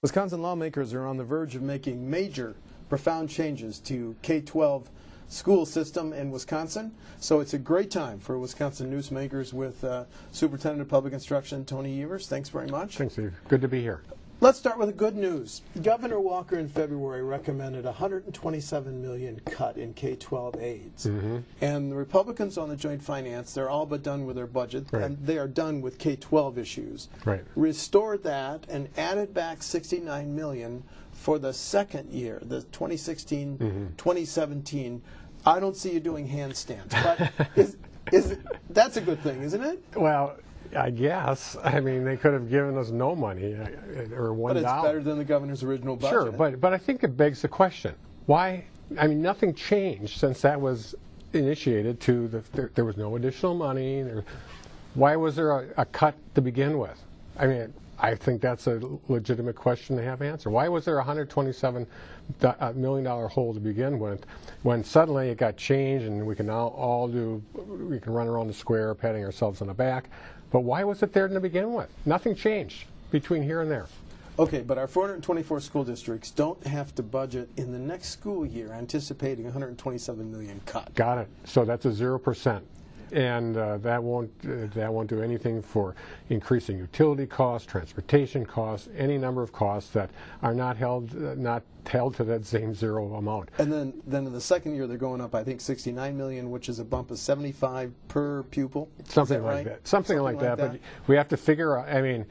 Wisconsin lawmakers are on the verge of making major, profound changes to K-12 school system in Wisconsin. So it's a great time for Wisconsin Newsmakers with Superintendent of Public Instruction Tony Evers. Thanks very much. Thanks, Steve. Good to be here. Let's start with the good news. Governor Walker in February recommended a $127 million cut in K-12 aids. And the Republicans on the Joint Finance, they're all but done with their budget, and they are done with K-12 issues. Restored that and added back $69 million for the second year, the 2016-2017. I don't see you doing handstands, but that's a good thing, isn't it? Well, I guess. I mean, they could have given us no money or $1. But it's better than the governor's original budget. Sure, but I think it begs the question: why? I mean, nothing changed since that was initiated. There was no additional money. Why was there a cut to begin with? I mean, I think that's a legitimate question to have answered. Why was there a $127 million hole to begin with, when suddenly it got changed and we can now we can run around the square patting ourselves on the back? But why was it there to begin with? Nothing changed between here and there. Okay, but our 424 school districts don't have to budget in the next school year anticipating a $127 million cut. Got it. So that's a 0%. And that won't do anything for increasing utility costs, transportation costs, any number of costs that are not held to that same zero amount. And then in the second year they're going up, I think, $69 million, which is a bump of $75 per pupil. Something like that. Something like that. But we have to figure out. I mean,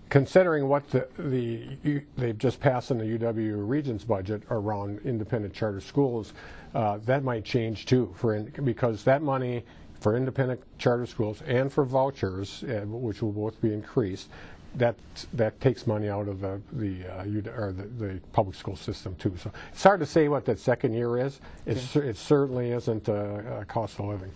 considering what they've just passed in the UW Region's budget around independent charter schools, that might change too, because that money for independent charter schools and for vouchers, which will both be increased, that takes money out of the public school system too. So it's hard to say what that second year is. It certainly isn't a cost of living.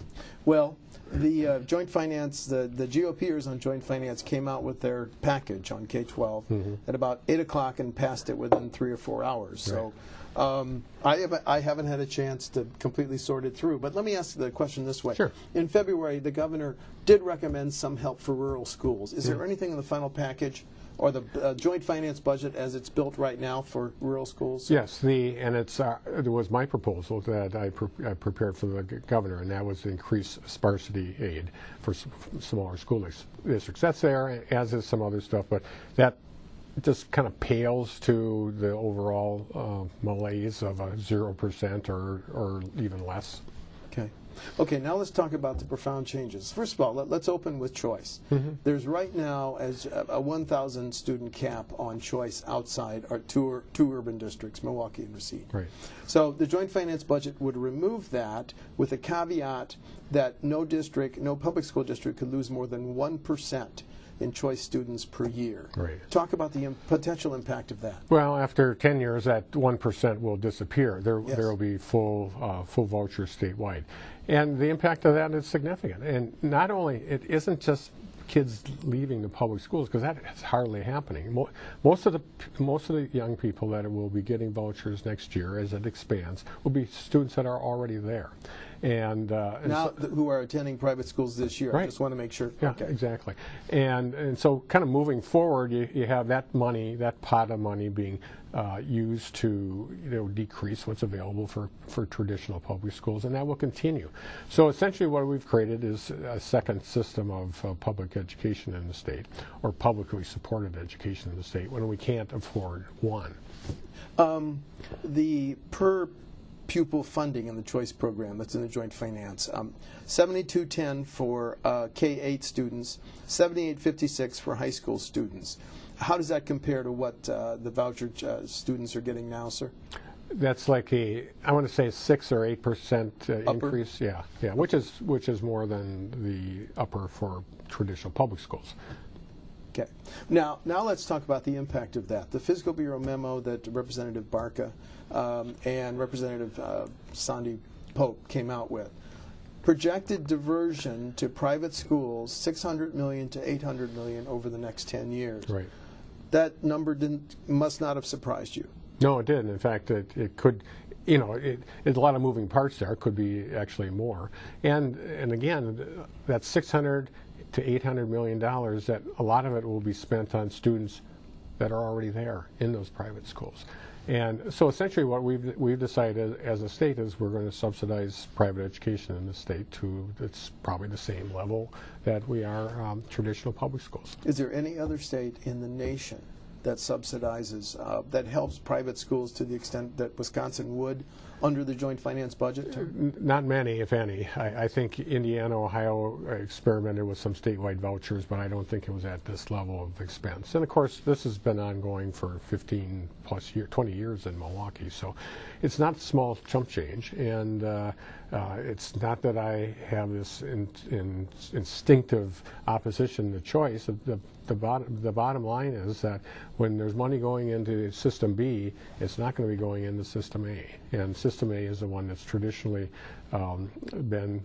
Well, the Joint Finance, the GOPers on Joint Finance came out with their package on K-12 at about 8 o'clock and passed it within 3 or 4 hours. So. I haven't had a chance to completely sort it through, but let me ask the question this way. Sure. In February, the governor did recommend some help for rural schools. Is there anything in the final package or the joint finance budget as it's built right now for rural schools? Yes, it was my proposal that I prepared for the governor, and that was to increase sparsity aid for smaller school districts. That's there, as is some other stuff, but that just kind of pales to the overall malaise of a 0% or even less. Okay, now let's talk about the profound changes. First of all, let's open with choice. There's right now as a 1,000 student cap on choice outside our two urban districts, Milwaukee and Racine. So the joint finance budget would remove that with a caveat that no public school district could lose more than 1% in choice students per year. Talk about the potential impact of that. Well, after 10 years, that 1% will disappear. There will be full vouchers statewide. And the impact of that is significant. And not only, it isn't just kids leaving the public schools, because that is hardly happening. Most of the young people that will be getting vouchers next year, as it expands, will be students that are already there. And who are attending private schools this year. I just want to make sure. Yeah, exactly. And so kind of moving forward, you have that money, that pot of money being used to decrease what's available for traditional public schools, and that will continue. So essentially what we've created is a second system of public education in the state, or publicly supported education in the state, when we can't afford one. The per pupil funding in the choice program that's in the joint finance, $72.10 for K-8 students, $78.56 for high school students. How does that compare to what the voucher students are getting now, sir? That's like I want to say 6 or 8% increase. Yeah, which is more than the upper for traditional public schools. Okay. Now let's talk about the impact of that. The Fiscal Bureau memo that Representative Barca and Representative Sandy Pope came out with projected diversion to private schools $600 million to $800 million over the next 10 years. That number must not have surprised you. No, it didn't. In fact, it could. It's a lot of moving parts there. It could be actually more. And again, that's $600 to $800 million. That a lot of it will be spent on students that are already there in those private schools. And so essentially what we've decided as a state is we're going to subsidize private education in the state to it's probably the same level that we are traditional public schools. Is there any other state in the nation that subsidizes, that helps private schools to the extent that Wisconsin would under the joint finance budget? Not many, if any. I think Indiana, Ohio experimented with some statewide vouchers, but I don't think it was at this level of expense. And of course, this has been ongoing for 15 plus years, 20 years in Milwaukee, so it's not small chump change. And it's not that I have this instinctive opposition to choice. The bottom line is that when there's money going into System B, it's not going to be going into System A. And System A is the one that's traditionally been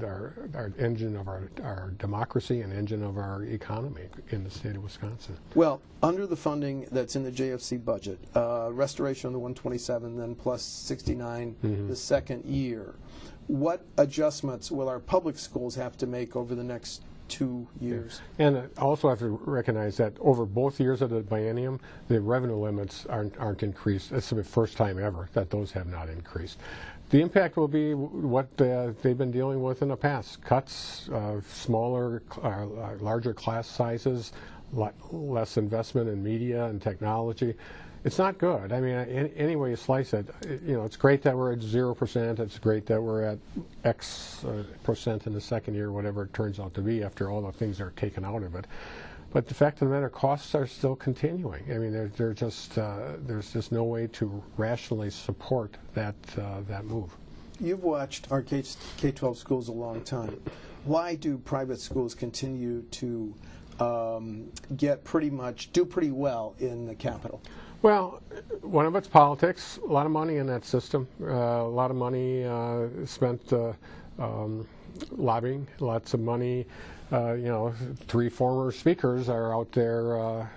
our engine of our democracy and engine of our economy in the state of Wisconsin. Well, under the funding that's in the JFC budget, restoration of the 127, then plus 69 the second year, what adjustments will our public schools have to make over the next 2 years? And I also have to recognize that over both years of the biennium, the revenue limits aren't increased. It's the first time ever that those have not increased. The impact will be what they've been dealing with in the past: cuts, smaller, larger class sizes, less investment in media and technology. It's not good. I mean, any way you slice it, it's great that we're at 0%. It's great that we're at X percent in the second year, whatever it turns out to be after all the things are taken out of it. But the fact of the matter, costs are still continuing. I mean, there's just no way to rationally support that move. You've watched our K-12 schools a long time. Why do private schools continue to do pretty well in the capital? Well, one of it's politics. A lot of money in that system. A lot of money spent lobbying. Lots of money. 3 former speakers are out there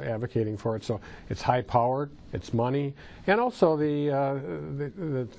advocating for it. So it's high-powered. It's money, and also the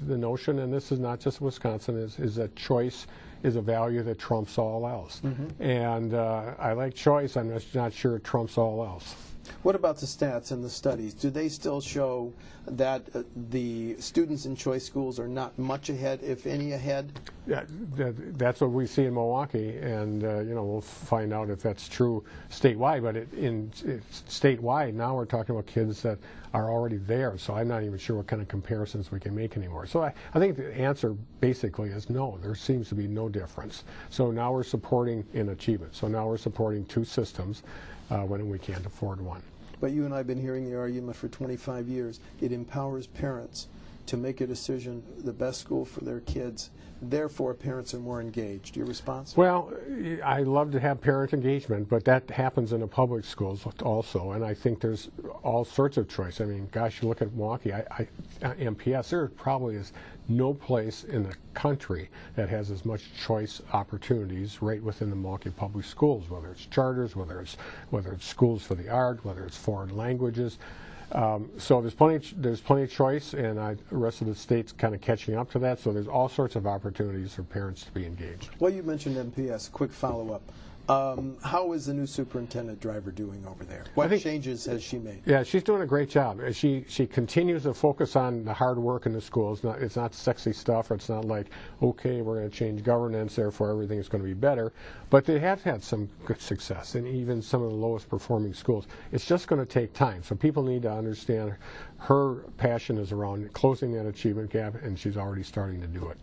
notion, and this is not just Wisconsin, is that choice is a value that trumps all else. And I like choice. I'm just not sure it trumps all else. What about the stats and the studies? Do they still show that the students in choice schools are not much ahead, if any ahead? Yeah, that's what we see in Milwaukee, and we'll find out if that's true statewide. But it's statewide now, we're talking about kids that are already there. So I'm not even sure what kind of comparisons we can make anymore. So I think the answer basically is no. There seems to be no difference. So now we're supporting in achievement. So now we're supporting 2 systems when we can't afford one. But you and I have been hearing the argument for 25 years. It empowers parents to make a decision, the best school for their kids. Therefore, parents are more engaged. Your response? Well, I love to have parent engagement, but that happens in the public schools also, and I think there's all sorts of choice. I mean, gosh, you look at Milwaukee, MPS, there probably is no place in the country that has as much choice opportunities right within the Milwaukee public schools, whether it's charters, whether it's schools for the art, whether it's foreign languages. So there's plenty of choice, and the rest of the state's kind of catching up to that. So there's all sorts of opportunities for parents to be engaged. Well, you mentioned MPS. Quick follow-up. How is the new superintendent driver doing over there? What changes has she made? Yeah, she's doing a great job. She continues to focus on the hard work in the schools. It's not sexy stuff. It's not like, okay, we're going to change governance, therefore everything is going to be better. But they have had some good success in even some of the lowest performing schools. It's just going to take time. So people need to understand her passion is around closing that achievement gap, and she's already starting to do it.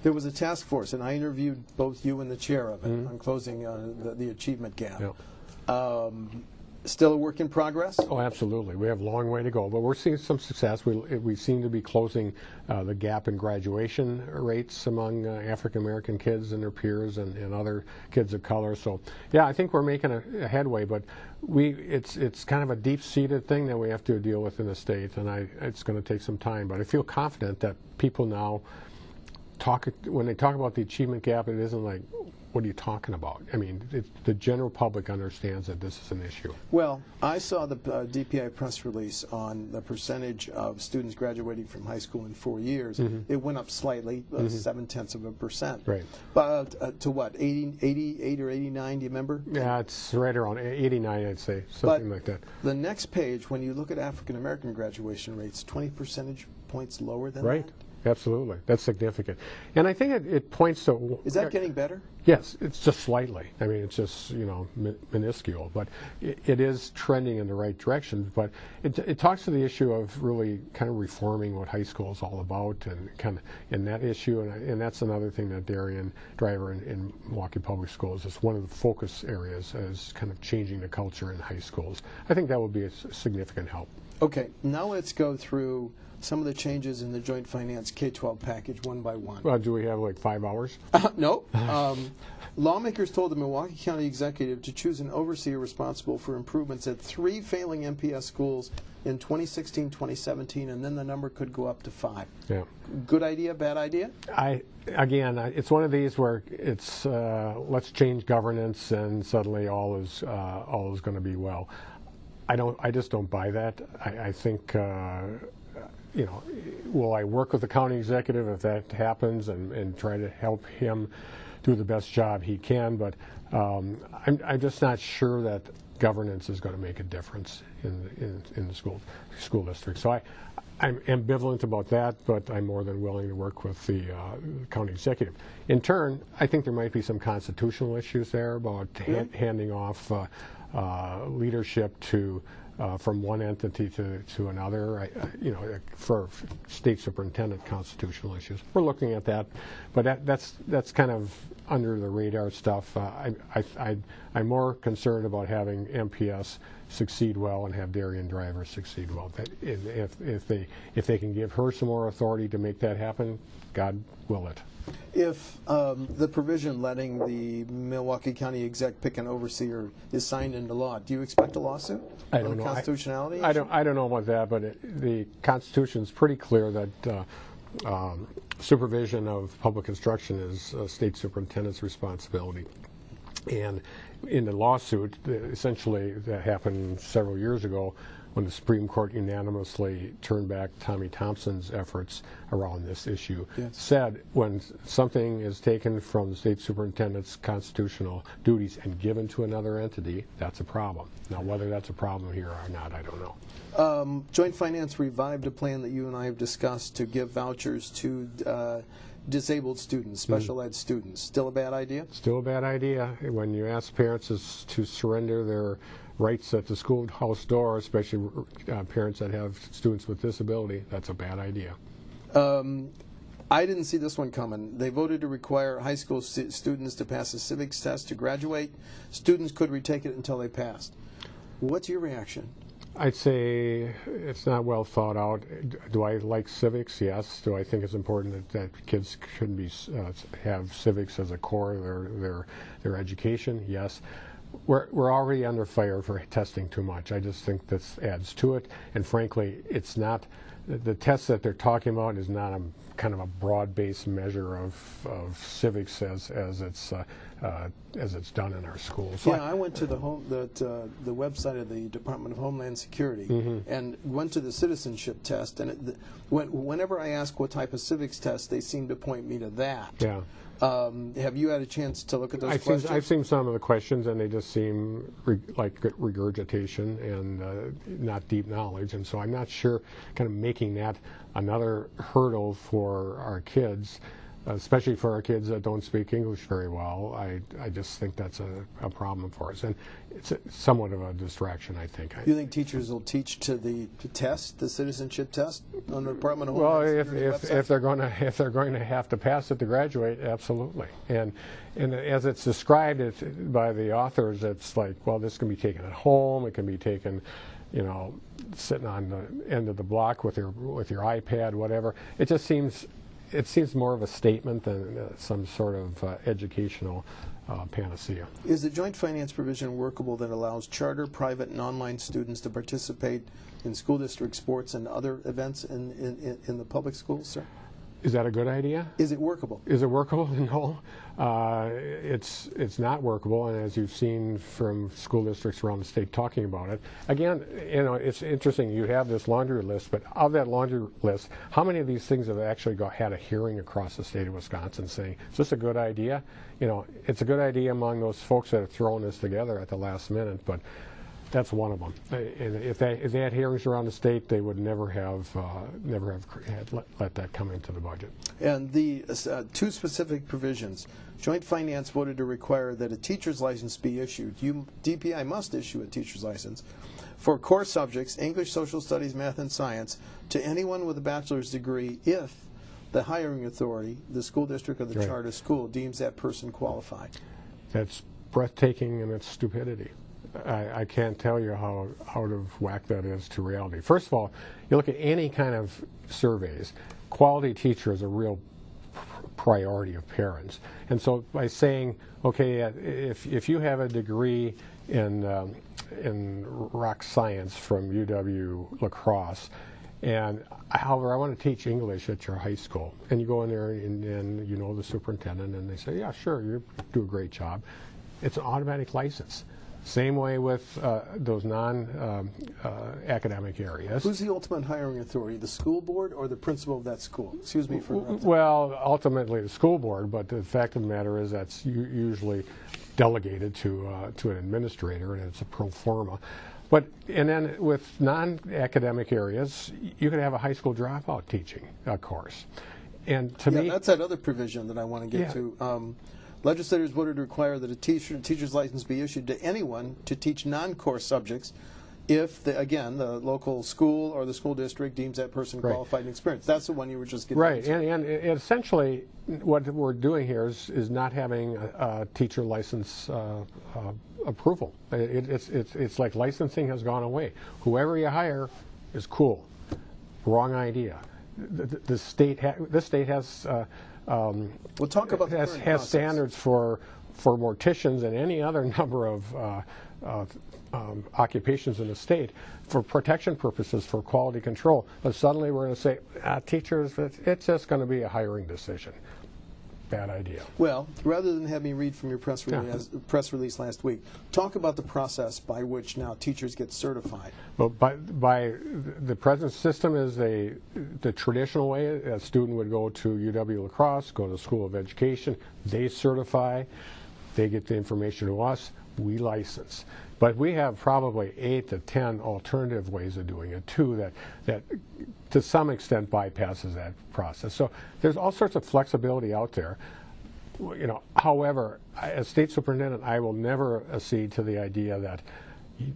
There was a task force, and I interviewed both you and the chair of it on closing the achievement gap. Yep. Still a work in progress? Oh, absolutely. We have a long way to go, but we're seeing some success. We seem to be closing the gap in graduation rates among African American kids and their peers and other kids of color. So, yeah, I think we're making a headway, but it's kind of a deep-seated thing that we have to deal with in the state, and it's going to take some time. But I feel confident that people now when they talk about the achievement gap, it isn't like, what are you talking about? I mean, the general public understands that this is an issue. Well, I saw the DPI press release on the percentage of students graduating from high school in 4 years. It went up slightly, 0.7%. Right. But to what, 88 or 89, do you remember? Yeah, it's right around 89, I'd say, something like that. The next page, when you look at African American graduation rates, 20 percentage points lower than Right. that? Absolutely. That's significant. And I think it points to... Is that getting better? Yes, it's just slightly. I mean, it's just, minuscule. But it is trending in the right direction. But it talks to the issue of really kind of reforming what high school is all about, and kind of in that issue. And that's another thing that Darian Driver in Milwaukee Public Schools is one of the focus areas, as kind of changing the culture in high schools. I think that would be a significant help. Okay, now let's go through some of the changes in the Joint Finance K-12 package one by one. Well, do we have like 5 hours? No. Lawmakers told the Milwaukee County Executive to choose an overseer responsible for improvements at 3 failing MPS schools in 2016-2017, and then the number could go up to 5. Yeah. Good idea, bad idea? It's one of these where it's let's change governance and suddenly all is going to be well. I just don't buy that. I think will I work with the county executive if that happens and try to help him do the best job he can, but I'm just not sure that governance is going to make a difference in the school district. So I'm ambivalent about that, but I'm more than willing to work with the county executive. In turn, I think there might be some constitutional issues there about handing off leadership to from one entity to another, for state superintendent constitutional issues. We're looking at that, but that's kind of under the radar stuff. I'm more concerned about having MPS succeed well and have Darian Driver succeed well. If they can give her some more authority to make that happen, God will it. If the provision letting the Milwaukee County exec pick an overseer is signed into law, do you expect a lawsuit? I don't know. Constitutionality? I don't know about that, but the Constitution is pretty clear that supervision of public instruction is a state superintendent's responsibility. And in the lawsuit, essentially that happened several years ago, when the Supreme Court unanimously turned back Tommy Thompson's efforts around this issue, said when something is taken from the state superintendent's constitutional duties and given to another entity, that's a problem. Now, whether that's a problem here or not, I don't know. Joint Finance revived a plan that you and I have discussed to give vouchers to disabled students, special ed students. Still a bad idea? Still a bad idea. When you ask parents to surrender their rights at the schoolhouse door, especially parents that have students with disability, that's a bad idea. I didn't see this one coming. They voted to require high school students to pass a civics test to graduate. Students could retake it until they passed. What's your reaction? I'd say it's not well thought out. Do I like civics? Yes. Do I think it's important that kids should have civics as a core of their education? Yes. We're already under fire for testing too much. I just think this adds to it. And frankly, it's not, the test that they're talking about is not a kind of a broad-based measure of civics as it's done in our schools. So yeah, I went to the website of the Department of Homeland Security and went to the citizenship test. And whenever I ask what type of civics test, they seem to point me to that. Yeah. Have you had a chance to look at those questions? I've seen some of the questions, and they just seem like regurgitation and not deep knowledge. And so I'm not sure kind of making that another hurdle for our kids, especially for our kids that don't speak English very well. I just think that's a problem for us. And it's somewhat of a distraction, I think. Do you think teachers will teach to the test, the citizenship test, on the Department of Homeland Security website? Well, if they're going to have to pass it to graduate, absolutely. And as it's described by the authors, it's like, well, this can be taken at home. It can be taken, sitting on the end of the block with your iPad, whatever. It just seems more of a statement than some sort of educational panacea. Is the joint finance provision workable that allows charter, private, and online students to participate in school district sports and other events in the public schools, sir? Is that a good idea? Is it workable? Is it workable? No. It's not workable, and as you've seen from school districts around the state talking about it, again, it's interesting. You have this laundry list, but of that laundry list, how many of these things have actually had a hearing across the state of Wisconsin saying, is this a good idea? It's a good idea among those folks that have thrown this together at the last minute, but that's one of them. And if they had hearings around the state, they would never have let that come into the budget. And the two specific provisions. Joint Finance voted to require that a teacher's license be issued. DPI must issue a teacher's license for core subjects, English, Social Studies, Math, and Science, to anyone with a bachelor's degree if the hiring authority, the school district or the charter school, deems that person qualified. That's breathtaking in its stupidity. I can't tell you how out of whack that is to reality. First of all, you look at any kind of surveys, quality teacher is a real priority of parents. And so by saying, okay, if you have a degree in rock science from UW La Crosse, and however I want to teach English at your high school, and you go in there and you know the superintendent, and they say, yeah, sure, you do a great job. It's an automatic license. Same way with those non-academic areas. Who's the ultimate hiring authority, the school board or the principal of that school? Excuse me for interrupting. Well, ultimately the school board, but the fact of the matter is that's usually delegated to an administrator, and it's a pro forma. And then with non-academic areas, you could have a high school dropout teaching a course. And to me, that's that other provision that I want to get to. Legislators voted to require that a teacher's license be issued to anyone to teach non-core subjects if, again, the local school or the school district deems that person qualified and experienced. That's the one you were just getting into. And essentially what we're doing here is not having a teacher license approval. It's like licensing has gone away. Whoever you hire is cool. Wrong idea. The state has we'll talk about has standards for morticians and any other number of occupations in the state for protection purposes, for quality control. But suddenly we're going to say, teachers, it's just going to be a hiring decision. Bad idea. Well, rather than have me read from your press release last week, talk about the process by which now teachers get certified. Well, by the present system is the traditional way. A student would go to UW La Crosse, go to the School of Education, they certify, they get the information to us, we license. But we have probably 8 to 10 alternative ways of doing it too that to some extent bypasses that process. So there's all sorts of flexibility out there. However, as state superintendent, I will never accede to the idea that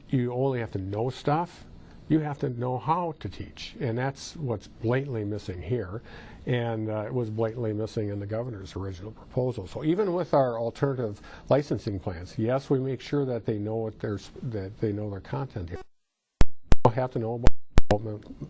you only have to know stuff. You have to know how to teach, and that's what's blatantly missing here, and it was blatantly missing in the governor's original proposal. So even with our alternative licensing plans, yes, we make sure that they know that they know their content here. They have to know about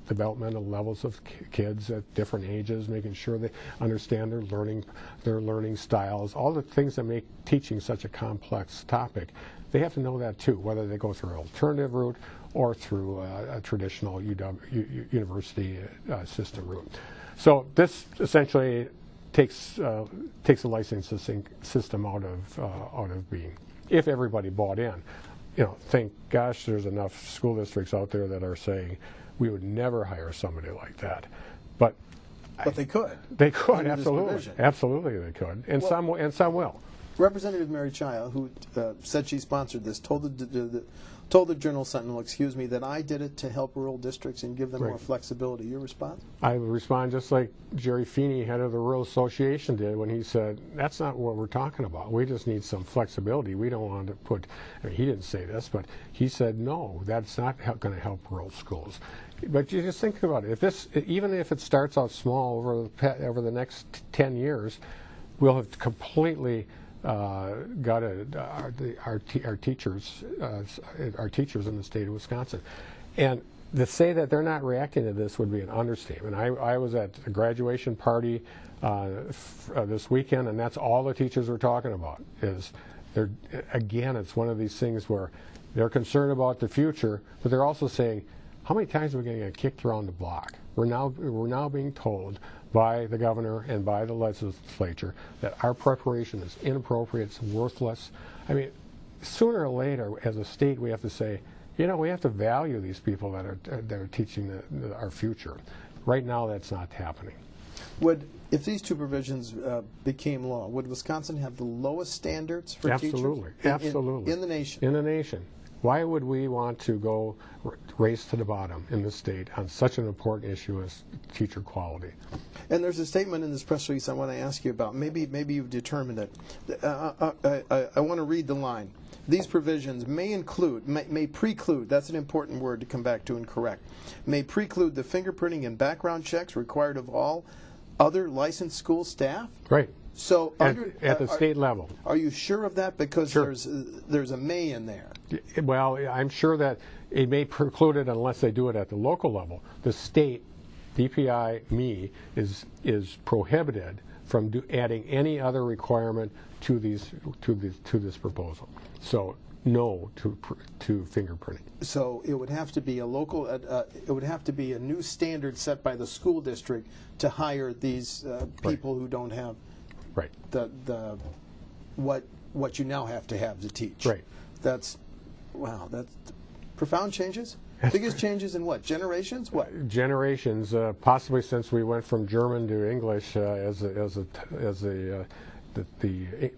developmental levels of kids at different ages, making sure they understand their learning styles, all the things that make teaching such a complex topic. They have to know that too, whether they go through an alternative route or through a traditional university system route. So this essentially takes the licensing system out of being. If everybody bought in, think, gosh, there's enough school districts out there that are saying we would never hire somebody like that, but they could. They could, absolutely, they could, and some will. Representative Mary Child, who said she sponsored this, told the Journal Sentinel, that I did it to help rural districts and give them more flexibility. Your response? I would respond just like Jerry Feeney, head of the Rural Association, did when he said, that's not what we're talking about. We just need some flexibility. We don't want to put, he didn't say this, but he said, no, that's not going to help rural schools. But you just think about it. Even if it starts out small over the next 10 years, we'll have completely gutted our teachers in the state of Wisconsin. And to say that they're not reacting to this would be an understatement. I was at a graduation party this weekend, and that's all the teachers were talking about. Again, it's one of these things where they're concerned about the future, but they're also saying, how many times are we going to get kicked around the block? We're now being told by the governor and by the legislature that our preparation is inappropriate, it's worthless. I mean, sooner or later, as a state, we have to say, you know, we have to value these people that are teaching our future. Right now, that's not happening. If these two provisions became law, would Wisconsin have the lowest standards for Absolutely. teachers? Absolutely. In the nation? In the nation. Why would we want to go race to the bottom in the state on such an important issue as teacher quality? And there's a statement in this press release I want to ask you about. Maybe you've determined it. I want to read the line. These provisions may preclude, that's an important word to come back to and correct, may preclude the fingerprinting and background checks required of all other licensed school staff? Right. So at the state level. Are you sure of that? Because sure. there's a may in there. Well, I'm sure that it may preclude it unless they do it at the local level. The state, DPI, me, is prohibited from adding any other requirement to this proposal. So no to fingerprinting. So it would have to be a local. It would have to be a new standard set by the school district to hire these people right. who don't have right. the what you now have to teach. Right. That's profound changes. Biggest changes in what? Generations? What? Generations, possibly since we went from German to English as the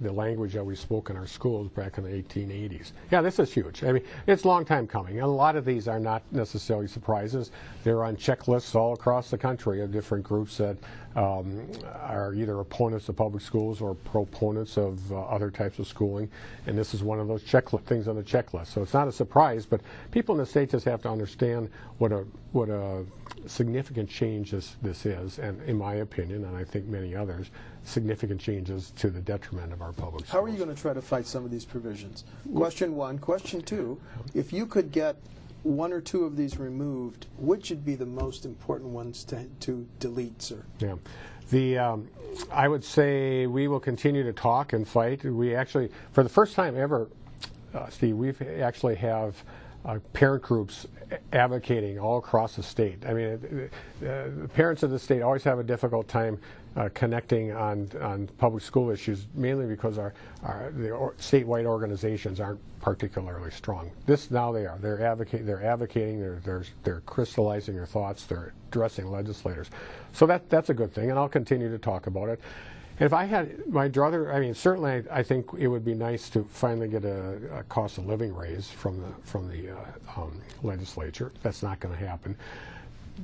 language that we spoke in our schools back in the 1880s. Yeah, this is huge. I mean, it's a long time coming. A lot of these are not necessarily surprises. They're on checklists all across the country of different groups that are either opponents of public schools or proponents of other types of schooling. And this is one of those things on the checklist. So it's not a surprise, but people in the state just have to understand what a significant change this is, and in my opinion, and I think many others, significant changes to the detriment of our public schools. How are you going to try to fight some of these provisions? Question one. Question two, if you could get one or two of these removed, which would be the most important ones to delete, sir? Yeah. I would say we will continue to talk and fight. We actually, for the first time ever, Steve, we actually have parent groups advocating all across the state. I mean, the parents of the state always have a difficult time connecting on public school issues, mainly because the statewide organizations aren't particularly strong. Now they are. They're advocating. They're crystallizing their thoughts. They're addressing legislators. So that's a good thing, and I'll continue to talk about it. And if I had my druther, I mean, certainly I think it would be nice to finally get a cost of living raise from the legislature. That's not going to happen.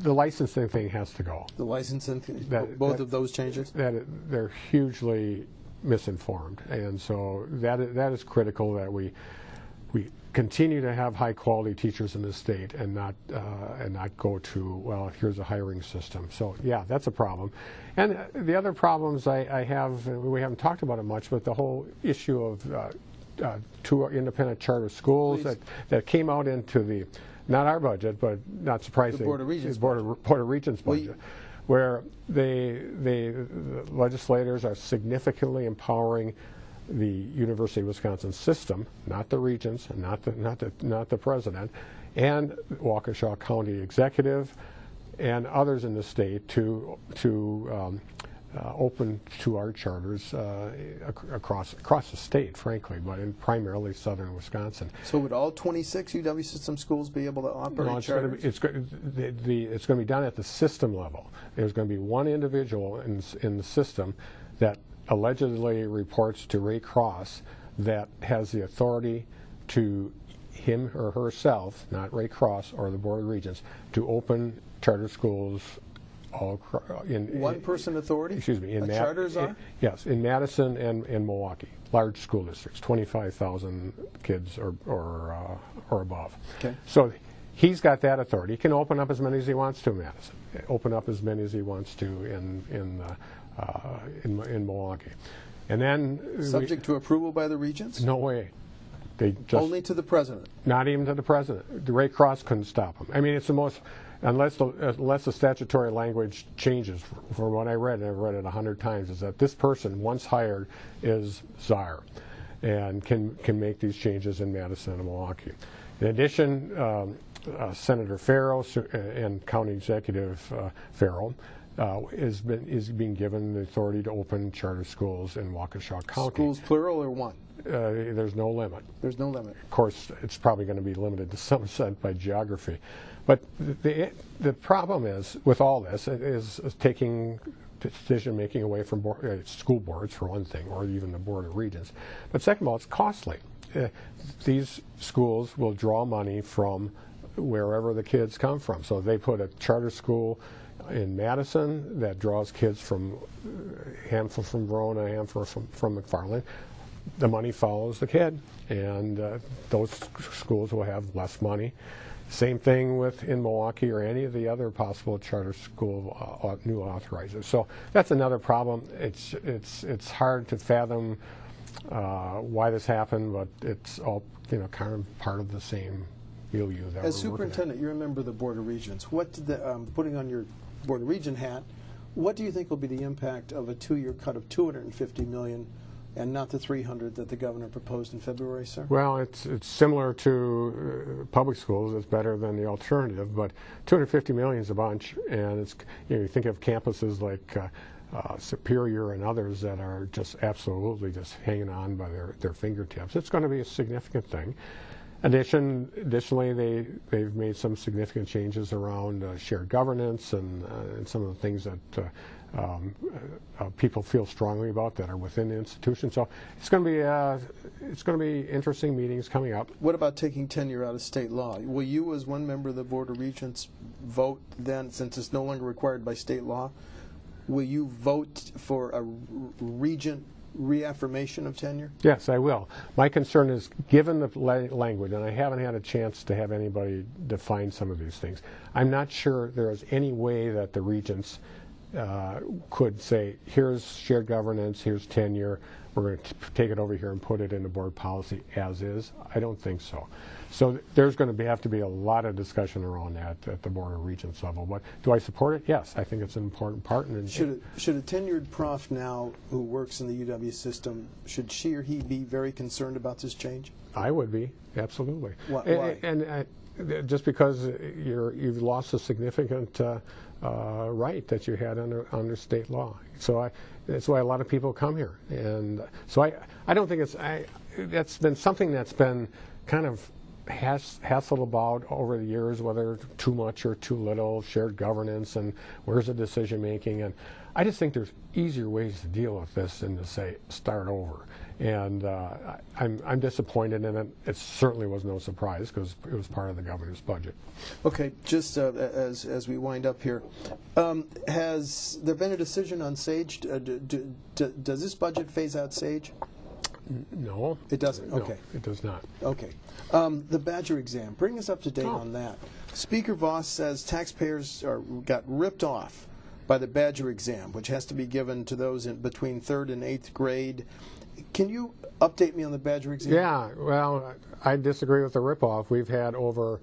The licensing thing has to go. The licensing thing, both of those changes? They're hugely misinformed, and so that is critical that we continue to have high quality teachers in this state and not go to, well, here's a hiring system. So yeah, that's a problem. And the other problems I have, we haven't talked about it much, but the whole issue of two independent charter schools that came out into not our budget, but not surprising, the Board of Regents budget, where the legislators are significantly empowering the University of Wisconsin system, not the regents, not the president, and Waukesha County executive and others in the state to open to our charters across the state, frankly, but in primarily southern Wisconsin. So would all 26 UW system schools be able to operate charters? It's going to be done at the system level. There's going to be one individual in the system that allegedly reports to Ray Cross that has the authority to him or herself, not Ray Cross or the Board of Regents, to open charter schools one person authority? Excuse me. Charters are? Yes, in Madison and Milwaukee, large school districts, 25,000 kids or above. Okay. So he's got that authority. He can open up as many as he wants to in Madison, open up as many as he wants to in Milwaukee. And then subject to approval by the regents? No way. They just, only to the president? Not even to the president. Ray Cross couldn't stop him. I mean, it's the most, unless the statutory language changes, from what I read, and I've read it 100 times, is that this person, once hired, is czar and can make these changes in Madison and Milwaukee. In addition, Senator Farrell and County Executive Farrell is being given the authority to open charter schools in Waukesha County. Schools plural or one? There's no limit. There's no limit. Of course, it's probably going to be limited to some extent by geography. But the problem is, with all this, is taking decision-making away from school boards, for one thing, or even the Board of Regents. But second of all, it's costly. These schools will draw money from wherever the kids come from. So they put a charter school in Madison that draws kids from a handful from Verona, a handful from McFarland. The money follows the kid, and those schools will have less money. Same thing in Milwaukee or any of the other possible charter school new authorizers. So that's another problem. It's hard to fathom why this happened, but it's all kind of part of the same milieu that As superintendent, you're a member of the Board of Regents. What did putting on your Board of Regent hat, what do you think will be the impact of a 2-year cut of $250 million and not the $300 that the governor proposed in February, sir? Well, it's similar to public schools. It's better than the alternative, but $250 million is a bunch, and it's you think of campuses like Superior and others that are just absolutely just hanging on by their fingertips. It's going to be a significant thing. Additionally, they've made some significant changes around shared governance and some of the things that people feel strongly about that are within the institution. So it's going to be interesting meetings coming up. What about taking tenure out of state law? Will you, as one member of the Board of Regents, vote then, since it's no longer required by state law? Will you vote for a regent reaffirmation of tenure? Yes, I will. My concern is, given the language, and I haven't had a chance to have anybody define some of these things, I'm not sure there is any way that the regents could say, here's shared governance, here's tenure, we're going to take it over here and put it in the board policy as is. I don't think so. So there's going to have to be a lot of discussion around that at the Board of Regents level. But do I support it? Yes, I think it's an important part. And should a tenured prof now who works in the UW system, should she or he be very concerned about this change? I would be, absolutely. Why? And just because you've lost a significant right that you had under state law. So that's why a lot of people come here. And so I don't think that's been something that's been kind of hassled about over the years, whether too much or too little, shared governance, and where's the decision making. And I just think there's easier ways to deal with this than to say start over. And I'm disappointed in it. It certainly was no surprise because it was part of the governor's budget. Okay, just as we wind up here, has there been a decision on SAGE? Does this budget phase out SAGE? No. It doesn't? Okay. No, it does not. Okay. The Badger exam, bring us up to date on that. Speaker Voss says taxpayers got ripped off by the Badger exam, which has to be given to those between 3rd and 8th grade. Can you update me on the Badger exam? Yeah, well, I disagree with the ripoff. We've had over,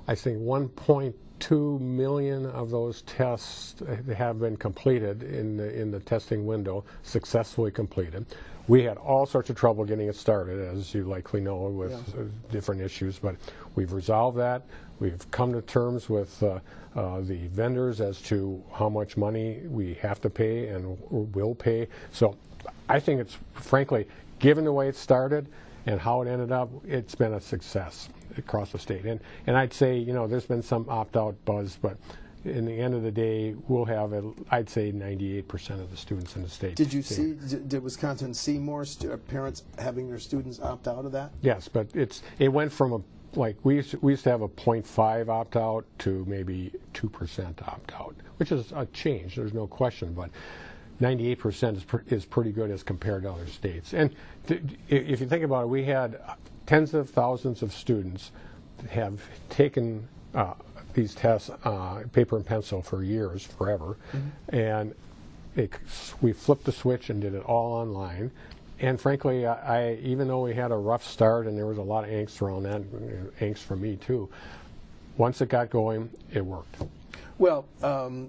I think, 1.2 million of those tests have been completed in the testing window, successfully completed. We had all sorts of trouble getting it started, as you likely know, with different issues, but we've resolved that. We've come to terms with the vendors as to how much money we have to pay and will pay. So I think it's, frankly, given the way it started and how it ended up, it's been a success across the state. And I'd say, there's been some opt-out buzz, but in the end of the day, we'll have, I'd say, 98% of the students in the state. Did Wisconsin see more parents having their students opt out of that? Yes, but it went from we used to have a 0.5 opt-out to maybe 2% opt-out, which is a change, there's no question, but 98% is pretty good as compared to other states. And if you think about it, we had tens of thousands of students have taken these tests, paper and pencil, for years, forever, and we flipped the switch and did it all online. And frankly, even though we had a rough start and there was a lot of angst around that, angst from me too, once it got going, it worked. Well,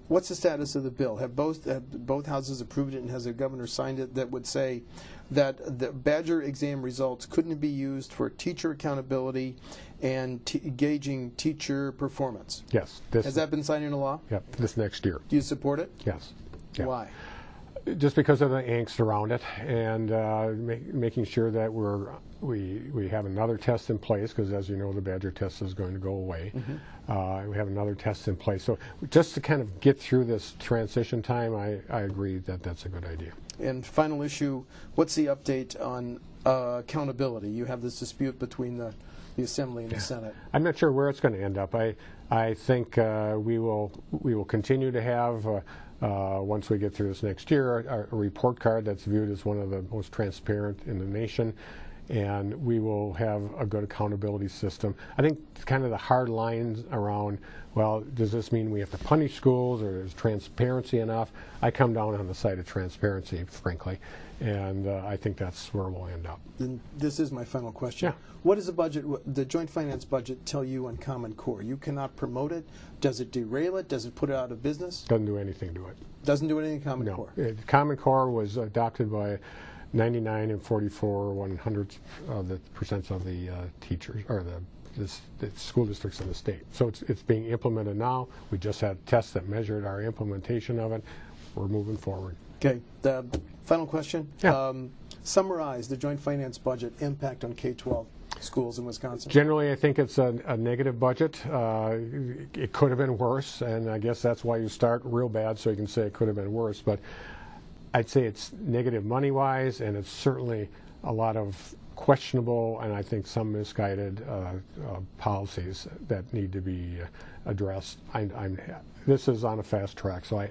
what's the status of the bill? Have both houses approved it, and has the governor signed it that would say that the Badger exam results couldn't be used for teacher accountability and gauging teacher performance? Yes. Has that been signed into law? Yep, this next year. Do you support it? Yes. Yep. Why? Just because of the angst around it, and making sure that we have another test in place, because as you know, the Badger test is going to go away. Mm-hmm. We have another test in place. So just to kind of get through this transition time, I agree that that's a good idea. And final issue, what's the update on accountability? You have this dispute between the Assembly and the Senate. I'm not sure where it's going to end up. I think we will continue to have, once we get through this next year, a report card that's viewed as one of the most transparent in the nation, and we will have a good accountability system. I think kind of the hard lines around, well, does this mean we have to punish schools, or is transparency enough? I come down on the side of transparency, frankly, and I think that's where we'll end up. Then this is my final question. Yeah. What does the budget, the Joint Finance budget, tell you on Common Core? You cannot promote it. Does it derail it? Does it put it out of business? Doesn't do anything to it. Doesn't do anything in Common Core? No. Common Core was adopted by 99 and 44 100% of the teachers, or the school districts in the state. So it's being implemented now. We just had tests that measured our implementation of it. We're moving forward. Okay. The final question. Yeah. Summarize the Joint Finance budget impact on K-12 schools in Wisconsin. Generally, I think it's a negative budget. It could have been worse, and I guess that's why you start real bad, so you can say it could have been worse. But I'd say it's negative money-wise, and it's certainly a lot of questionable and I think some misguided policies that need to be addressed. This is on a fast track, so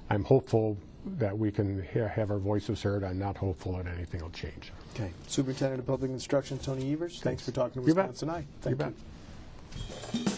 I'm hopeful that we can have our voices heard. I'm not hopeful that anything will change. Okay. Superintendent of Public Instruction Tony Evers, thanks for talking to Wisconsin Tonight. Thank you.